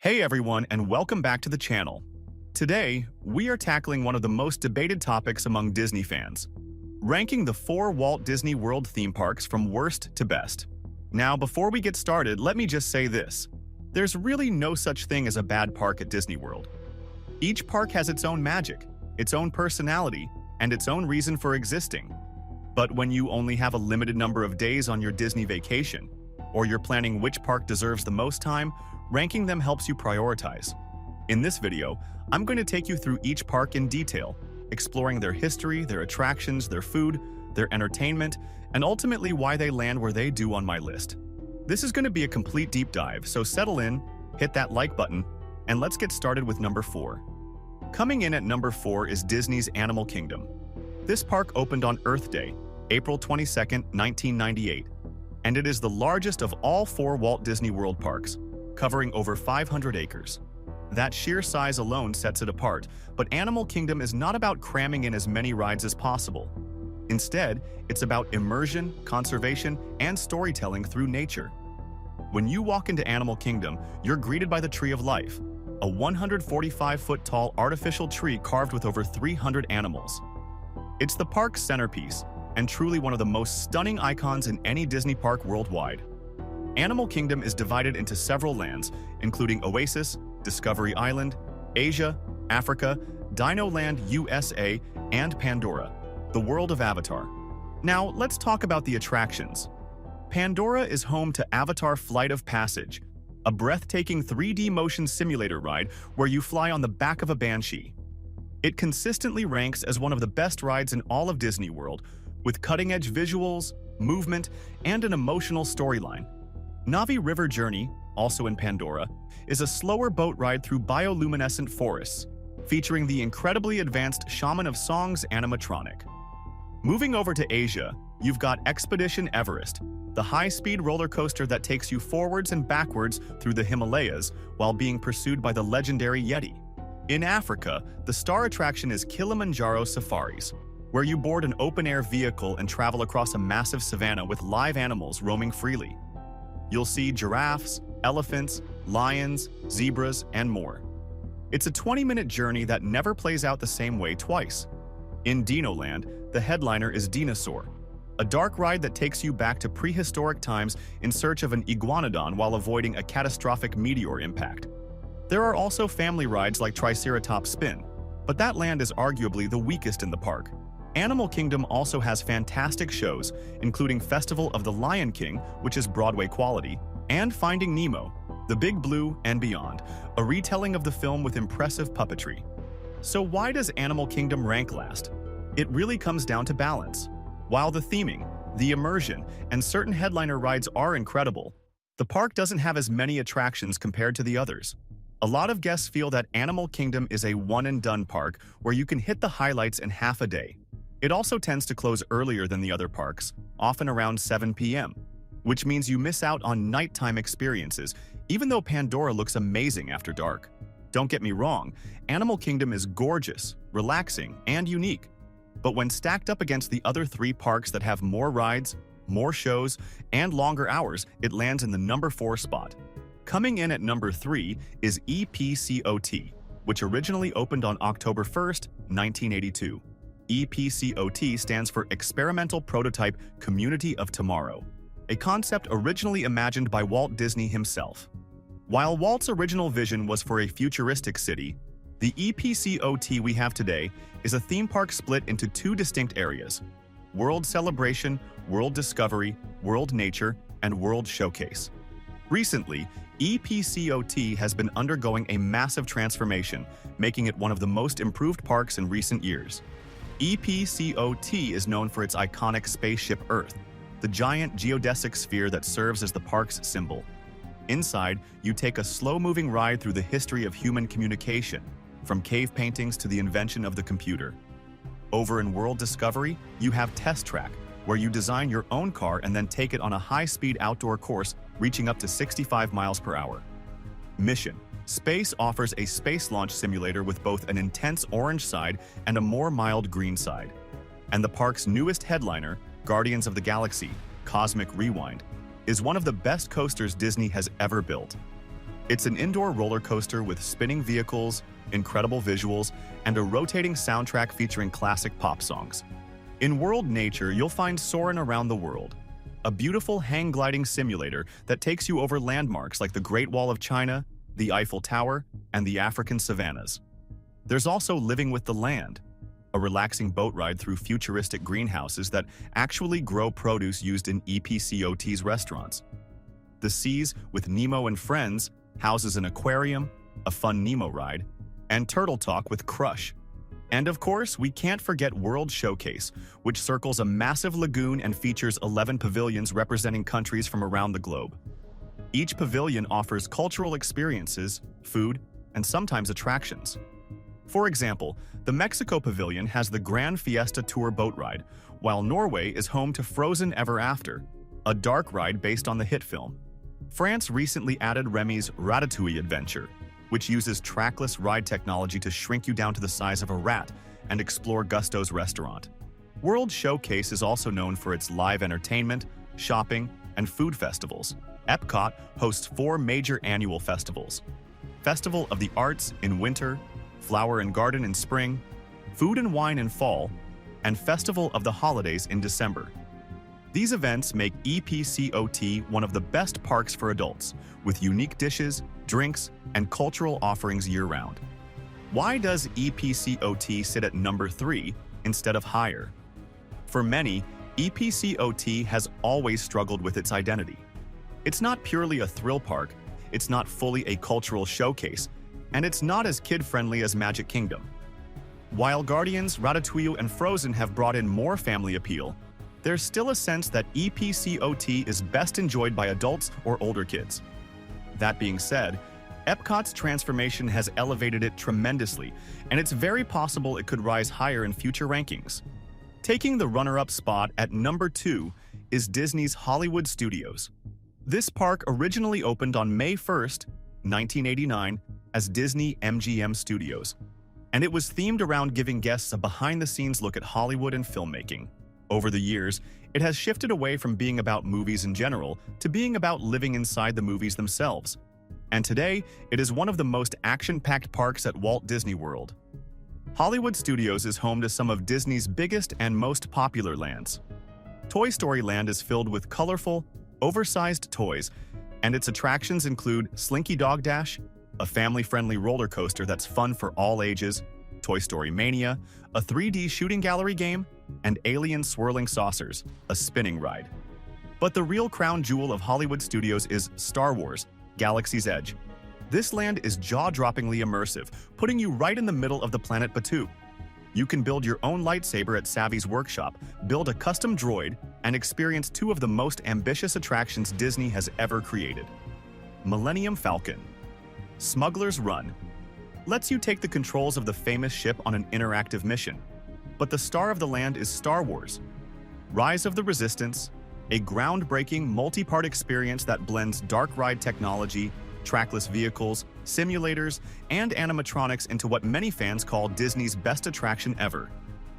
Hey everyone, and welcome back to the channel. Today, we are tackling one of the most debated topics among Disney fans, ranking the 4 Walt Disney World theme parks from worst to best. Now, before we get started, let me just say this. There's really no such thing as a bad park at Disney World. Each park has its own magic, its own personality, and its own reason for existing. But when you only have a limited number of days on your Disney vacation, or you're planning which park deserves the most time, ranking them helps you prioritize. In this video, I'm going to take you through each park in detail, exploring their history, their attractions, their food, their entertainment, and ultimately why they land where they do on my list. This is going to be a complete deep dive, so settle in, hit that like button, and let's get started with number 4. Coming in at number 4 is Disney's Animal Kingdom. This park opened on Earth Day, April 22, 1998, and it is the largest of all 4 Walt Disney World parks, covering over 500 acres. That sheer size alone sets it apart, but Animal Kingdom is not about cramming in as many rides as possible. Instead, it's about immersion, conservation, and storytelling through nature. When you walk into Animal Kingdom, you're greeted by the Tree of Life, a 145-foot-tall artificial tree carved with over 300 animals. It's the park's centerpiece, and truly one of the most stunning icons in any Disney park worldwide. Animal Kingdom is divided into several lands, including Oasis, Discovery Island, Asia, Africa, Dino Land USA, and Pandora, the world of Avatar. Now, let's talk about the attractions. Pandora is home to Avatar Flight of Passage, a breathtaking 3D motion simulator ride where you fly on the back of a banshee. It consistently ranks as one of the best rides in all of Disney World, with cutting-edge visuals, movement, and an emotional storyline. Navi River Journey, also in Pandora, is a slower boat ride through bioluminescent forests, featuring the incredibly advanced Shaman of Songs animatronic. Moving over to Asia, you've got Expedition Everest, the high-speed roller coaster that takes you forwards and backwards through the Himalayas while being pursued by the legendary Yeti. In Africa, the star attraction is Kilimanjaro Safaris, where you board an open-air vehicle and travel across a massive savanna with live animals roaming freely. You'll see giraffes, elephants, lions, zebras, and more. It's a 20-minute journey that never plays out the same way twice. In Dino Land, the headliner is Dinosaur, a dark ride that takes you back to prehistoric times in search of an iguanodon while avoiding a catastrophic meteor impact. There are also family rides like Triceratops Spin, but that land is arguably the weakest in the park. Animal Kingdom also has fantastic shows, including Festival of the Lion King, which is Broadway quality, and Finding Nemo, The Big Blue, and Beyond, a retelling of the film with impressive puppetry. So why does Animal Kingdom rank last? It really comes down to balance. While the theming, the immersion, and certain headliner rides are incredible, the park doesn't have as many attractions compared to the others. A lot of guests feel that Animal Kingdom is a one-and-done park where you can hit the highlights in half a day. It also tends to close earlier than the other parks, often around 7 p.m., which means you miss out on nighttime experiences, even though Pandora looks amazing after dark. Don't get me wrong, Animal Kingdom is gorgeous, relaxing, and unique. But when stacked up against the other 3 parks that have more rides, more shows, and longer hours, it lands in the number 4 spot. Coming in at number 3 is EPCOT, which originally opened on October 1st, 1982. EPCOT stands for Experimental Prototype Community of Tomorrow, a concept originally imagined by Walt Disney himself. While Walt's original vision was for a futuristic city, the EPCOT we have today is a theme park split into 2 distinct areas: World Celebration, World Discovery, World Nature, and World Showcase. Recently, EPCOT has been undergoing a massive transformation, making it one of the most improved parks in recent years. EPCOT is known for its iconic spaceship Earth, the giant geodesic sphere that serves as the park's symbol. Inside, you take a slow-moving ride through the history of human communication, from cave paintings to the invention of the computer. Over in World Discovery, you have Test Track, where you design your own car and then take it on a high-speed outdoor course reaching up to 65 miles per hour. Mission: Space offers a space launch simulator with both an intense orange side and a more mild green side. And the park's newest headliner, Guardians of the Galaxy: Cosmic Rewind, is one of the best coasters Disney has ever built. It's an indoor roller coaster with spinning vehicles, incredible visuals, and a rotating soundtrack featuring classic pop songs. In World Nature, you'll find Soarin' Around the World, a beautiful hang-gliding simulator that takes you over landmarks like the Great Wall of China, the Eiffel Tower, and the African savannas. There's also Living with the Land, a relaxing boat ride through futuristic greenhouses that actually grow produce used in EPCOT's restaurants. The Seas with Nemo and Friends houses an aquarium, a fun Nemo ride, and Turtle Talk with Crush. And of course, we can't forget World Showcase, which circles a massive lagoon and features 11 pavilions representing countries from around the globe. Each pavilion offers cultural experiences, food, and sometimes attractions. For example, the Mexico Pavilion has the Grand Fiesta Tour boat ride, while Norway is home to Frozen Ever After, a dark ride based on the hit film. France recently added Remy's Ratatouille Adventure, which uses trackless ride technology to shrink you down to the size of a rat and explore Gusto's restaurant. World Showcase is also known for its live entertainment, shopping, and food festivals. EPCOT hosts 4 major annual festivals: Festival of the Arts in winter, Flower and Garden in spring, Food and Wine in fall, and Festival of the Holidays in December. These events make EPCOT one of the best parks for adults, with unique dishes, drinks, and cultural offerings year-round. Why does EPCOT sit at number 3 instead of higher? For many, EPCOT has always struggled with its identity. It's not purely a thrill park, it's not fully a cultural showcase, and it's not as kid-friendly as Magic Kingdom. While Guardians, Ratatouille, and Frozen have brought in more family appeal, there's still a sense that EPCOT is best enjoyed by adults or older kids. That being said, EPCOT's transformation has elevated it tremendously, and it's very possible it could rise higher in future rankings. Taking the runner-up spot at number 2 is Disney's Hollywood Studios. This park originally opened on May 1st, 1989, as Disney MGM Studios, and it was themed around giving guests a behind-the-scenes look at Hollywood and filmmaking. Over the years, it has shifted away from being about movies in general to being about living inside the movies themselves. And today, it is one of the most action-packed parks at Walt Disney World. Hollywood Studios is home to some of Disney's biggest and most popular lands. Toy Story Land is filled with colorful, oversized toys, and its attractions include Slinky Dog Dash, a family-friendly roller coaster that's fun for all ages, Toy Story Mania, a 3D shooting gallery game, and Alien Swirling Saucers, a spinning ride. But the real crown jewel of Hollywood Studios is Star Wars: Galaxy's Edge. This land is jaw-droppingly immersive, putting you right in the middle of the planet Batuu. You can build your own lightsaber at Savvy's workshop, build a custom droid, and experience 2 of the most ambitious attractions Disney has ever created. Millennium Falcon. Smuggler's Run lets you take the controls of the famous ship on an interactive mission. But the star of the land is Star Wars: Rise of the Resistance, a groundbreaking multi-part experience that blends dark ride technology, trackless vehicles, simulators, and animatronics into what many fans call Disney's best attraction ever.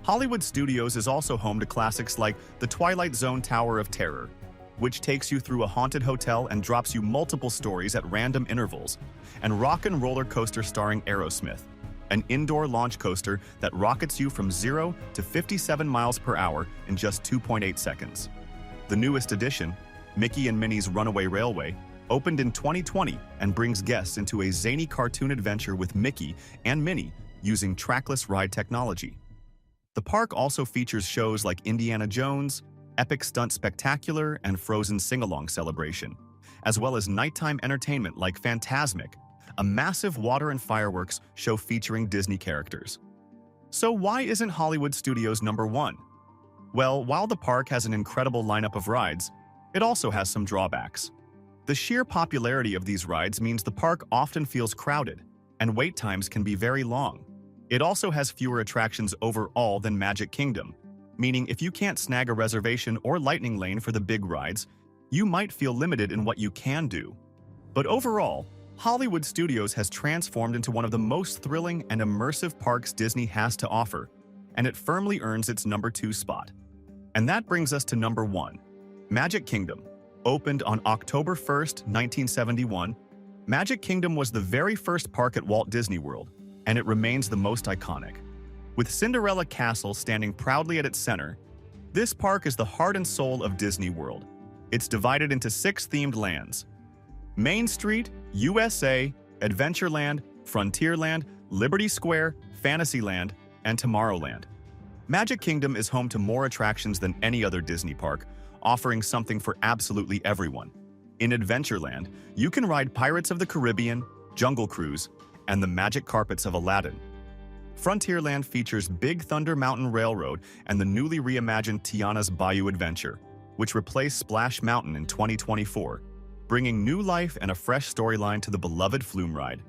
Hollywood Studios is also home to classics like the Twilight Zone Tower of Terror, which takes you through a haunted hotel and drops you multiple stories at random intervals, and Rock and Roller Coaster starring Aerosmith, an indoor launch coaster that rockets you from 0 to 57 miles per hour in just 2.8 seconds. The newest addition, Mickey and Minnie's Runaway Railway, opened in 2020 and brings guests into a zany cartoon adventure with Mickey and Minnie using trackless ride technology. The park also features shows like Indiana Jones, Epic Stunt Spectacular, and Frozen Sing-Along Celebration, as well as nighttime entertainment like Fantasmic, a massive water and fireworks show featuring Disney characters. So why isn't Hollywood Studios number 1? Well, while the park has an incredible lineup of rides, it also has some drawbacks. The sheer popularity of these rides means the park often feels crowded, and wait times can be very long. It also has fewer attractions overall than Magic Kingdom, meaning if you can't snag a reservation or lightning lane for the big rides, you might feel limited in what you can do. But overall, Hollywood Studios has transformed into one of the most thrilling and immersive parks Disney has to offer, and it firmly earns its number 2 spot. And that brings us to number 1, Magic Kingdom. Opened on October 1st, 1971, Magic Kingdom was the very first park at Walt Disney World, and it remains the most iconic. With Cinderella Castle standing proudly at its center, this park is the heart and soul of Disney World. It's divided into 6 themed lands: Main Street, USA, Adventureland, Frontierland, Liberty Square, Fantasyland, and Tomorrowland. Magic Kingdom is home to more attractions than any other Disney park, offering something for absolutely everyone. In Adventureland, you can ride Pirates of the Caribbean, Jungle Cruise, and the magic carpets of Aladdin. Frontierland features Big Thunder Mountain Railroad and the newly reimagined Tiana's Bayou Adventure, which replaced Splash Mountain in 2024, bringing new life and a fresh storyline to the beloved Flume ride.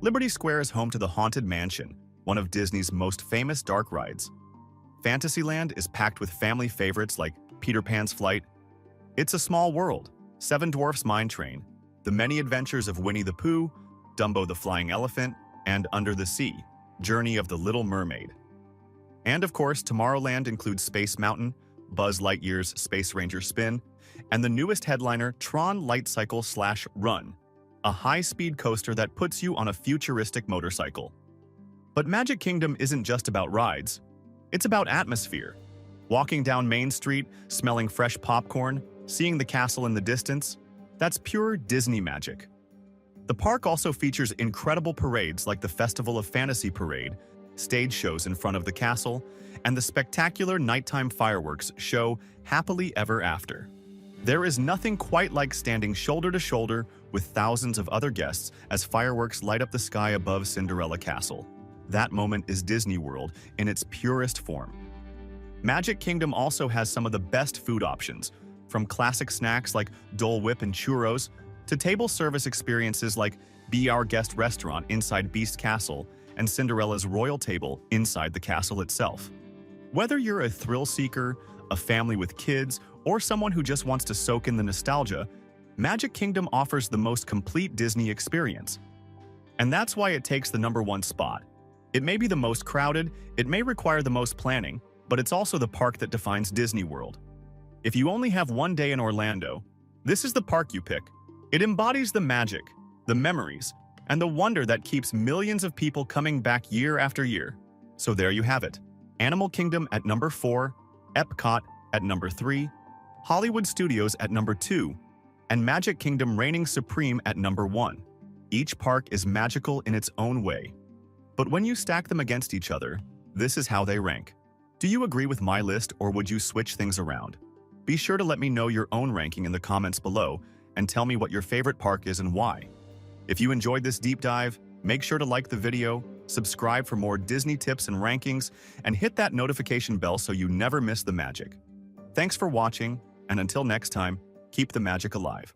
Liberty Square is home to the Haunted Mansion, one of Disney's most famous dark rides. Fantasyland is packed with family favorites like Peter Pan's Flight, It's a Small World, Seven Dwarfs Mine Train, The Many Adventures of Winnie the Pooh, Dumbo the Flying Elephant, and Under the Sea, Journey of the Little Mermaid. And of course, Tomorrowland includes Space Mountain, Buzz Lightyear's Space Ranger Spin, and the newest headliner, Tron Light Cycle / Run, a high-speed coaster that puts you on a futuristic motorcycle. But Magic Kingdom isn't just about rides. It's about atmosphere. Walking down Main Street, smelling fresh popcorn, seeing the castle in the distance, that's pure Disney magic. The park also features incredible parades like the Festival of Fantasy Parade, stage shows in front of the castle, and the spectacular nighttime fireworks show Happily Ever After. There is nothing quite like standing shoulder to shoulder with thousands of other guests as fireworks light up the sky above Cinderella Castle. That moment is Disney World in its purest form. Magic Kingdom also has some of the best food options, from classic snacks like Dole Whip and churros, to table service experiences like Be Our Guest Restaurant inside Beast Castle and Cinderella's Royal Table inside the castle itself. Whether you're a thrill seeker, a family with kids, or someone who just wants to soak in the nostalgia, Magic Kingdom offers the most complete Disney experience. And that's why it takes the #1 spot. It may be the most crowded, it may require the most planning, but it's also the park that defines Disney World. If you only have one day in Orlando, this is the park you pick. It embodies the magic, the memories, and the wonder that keeps millions of people coming back year after year. So there you have it. Animal Kingdom at #4, EPCOT at #3, Hollywood Studios at #2, and Magic Kingdom reigning supreme at #1. Each park is magical in its own way. But when you stack them against each other, this is how they rank. Do you agree with my list, or would you switch things around? Be sure to let me know your own ranking in the comments below and tell me what your favorite park is and why. If you enjoyed this deep dive, make sure to like the video, subscribe for more Disney tips and rankings, and hit that notification bell so you never miss the magic. Thanks for watching, and until next time, keep the magic alive.